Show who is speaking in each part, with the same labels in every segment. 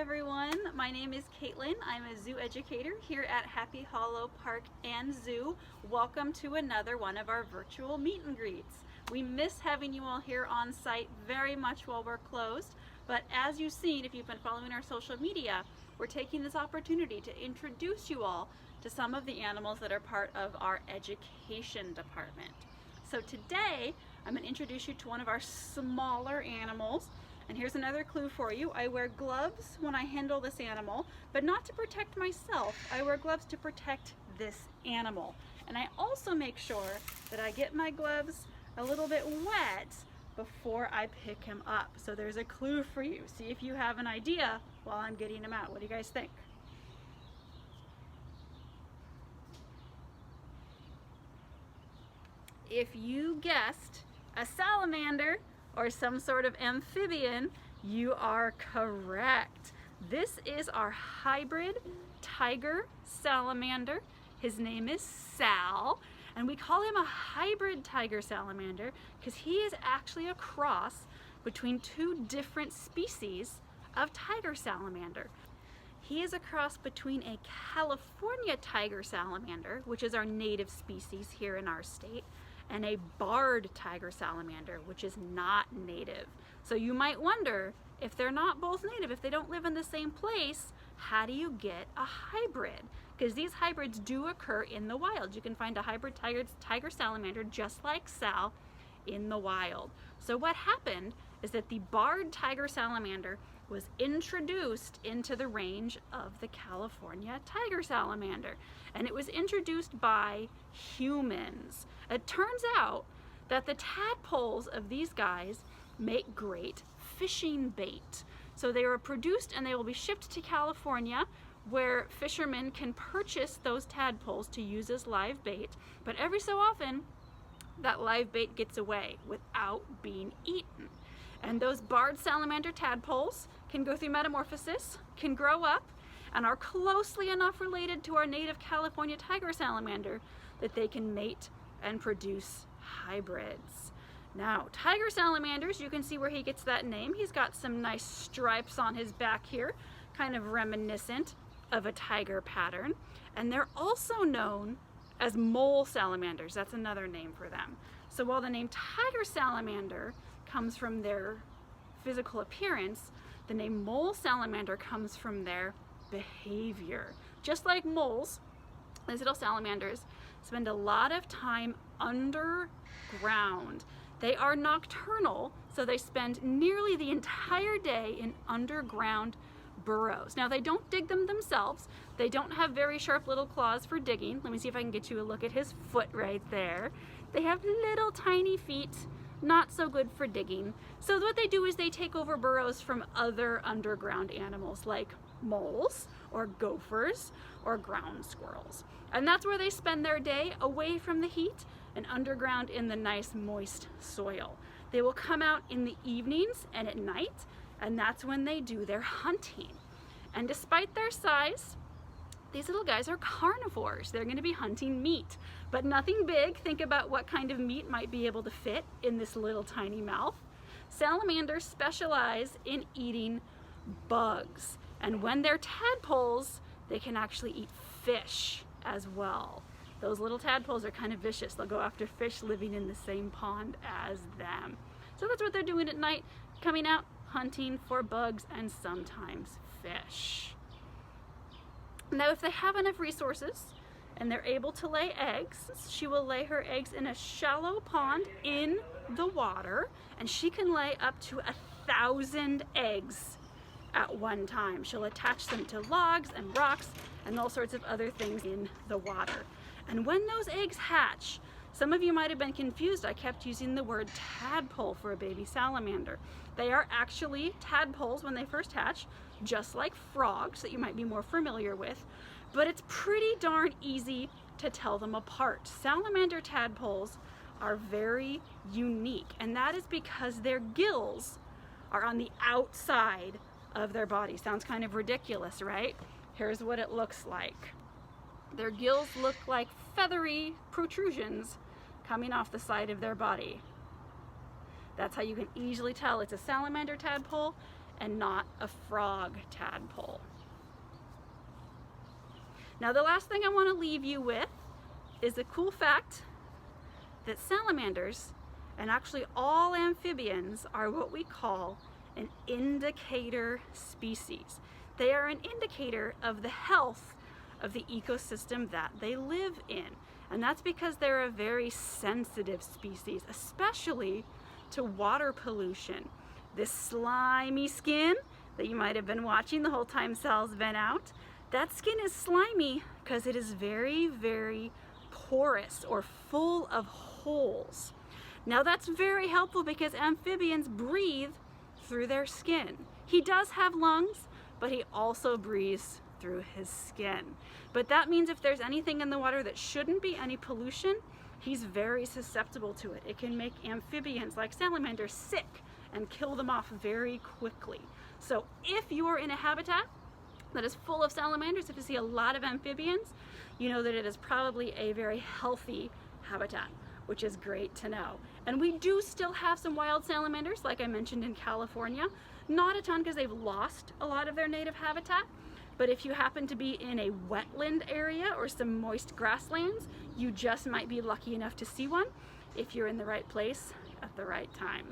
Speaker 1: everyone, my name is Caitlin. I'm a zoo educator here at Happy Hollow Park and Zoo. Welcome to another one of our virtual meet and greets. We miss having you all here on site very much while we're closed, but as you've seen, if you've been following our social media, we're taking this opportunity to introduce you all to some of the animals that are part of our education department. So today, I'm going to introduce you to one of our smaller animals. And here's another clue for you. I wear gloves when I handle this animal, but not to protect myself. I wear gloves to protect this animal. And I also make sure that I get my gloves a little bit wet before I pick him up. So there's a clue for you. See if you have an idea while I'm getting him out. What do you guys think? If you guessed a salamander or some sort of amphibian, you are correct. This is our hybrid tiger salamander. His name is Sal, and we call him a hybrid tiger salamander because he is actually a cross between two different species of tiger salamander. He is a cross between a California tiger salamander, which is our native species here in our state, and a barred tiger salamander, which is not native. So you might wonder, if they're not both native, if they don't live in the same place, how do you get a hybrid? Because these hybrids do occur in the wild. You can find a hybrid tiger salamander just like Sal in the wild. So what happened is that the barred tiger salamander was introduced into the range of the California tiger salamander, and it was introduced by humans. It turns out that the tadpoles of these guys make great fishing bait. So they were produced and they will be shipped to California, where fishermen can purchase those tadpoles to use as live bait, but every so often that live bait gets away without being eaten. And those barred salamander tadpoles can go through metamorphosis, can grow up, and are closely enough related to our native California tiger salamander that they can mate and produce hybrids. Now, tiger salamanders, you can see where he gets that name. He's got some nice stripes on his back here, kind of reminiscent of a tiger pattern. And they're also known as mole salamanders. That's another name for them. So while the name tiger salamander comes from their physical appearance, the name mole salamander comes from their behavior. Just like moles, these little salamanders spend a lot of time underground. They are nocturnal, so they spend nearly the entire day in underground burrows. Now, they don't dig them themselves. They don't have very sharp little claws for digging. Let me see if I can get you a look at his foot right there. They have little tiny feet, not so good for digging. So what they do is they take over burrows from other underground animals like moles or gophers or ground squirrels. And that's where they spend their day, away from the heat and underground in the nice moist soil. They will come out in the evenings and at night, and that's when they do their hunting. And despite their size, these little guys are carnivores. They're going to be hunting meat, but nothing big. Think about what kind of meat might be able to fit in this little tiny mouth. Salamanders specialize in eating bugs, and when they're tadpoles, they can actually eat fish as well. Those little tadpoles are kind of vicious. They'll go after fish living in the same pond as them. So that's what they're doing at night, coming out hunting for bugs and sometimes fish. Now, if they have enough resources and they're able to lay eggs, she will lay her eggs in a shallow pond in the water, and she can lay up to 1,000 eggs at one time. She'll attach them to logs and rocks and all sorts of other things in the water. And when those eggs hatch, some of you might have been confused. I kept using the word tadpole for a baby salamander. They are actually tadpoles when they first hatch, just like frogs that you might be more familiar with, but it's pretty darn easy to tell them apart. Salamander tadpoles are very unique, and that is because their gills are on the outside of their body. Sounds kind of ridiculous, right? Here's what it looks like. Their gills look like feathery protrusions coming off the side of their body. That's how you can easily tell it's a salamander tadpole and not a frog tadpole. Now the last thing I want to leave you with is a cool fact that salamanders, and actually all amphibians, are what we call an indicator species. They are an indicator of the health of the ecosystem that they live in. And that's because they're a very sensitive species, especially to water pollution. This slimy skin that you might have been watching the whole time Sal's been out, that skin is slimy because it is very, very porous or full of holes. Now that's very helpful because amphibians breathe through their skin. He does have lungs, but he also breathes through his skin. But that means if there's anything in the water that shouldn't be, any pollution, he's very susceptible to it. It can make amphibians like salamanders sick and kill them off very quickly. So if you are in a habitat that is full of salamanders, if you see a lot of amphibians, you know that it is probably a very healthy habitat, which is great to know. And we do still have some wild salamanders, like I mentioned, in California. Not a ton because they've lost a lot of their native habitat, but if you happen to be in a wetland area or some moist grasslands, you just might be lucky enough to see one if you're in the right place at the right time.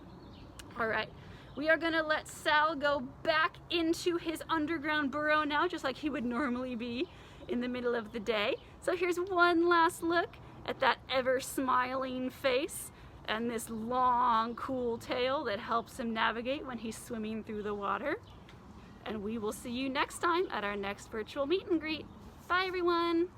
Speaker 1: All right, we are gonna let Sal go back into his underground burrow now, just like he would normally be in the middle of the day. So here's one last look at that ever smiling face and this long, cool tail that helps him navigate when he's swimming through the water. And we will see you next time at our next virtual meet and greet. Bye everyone.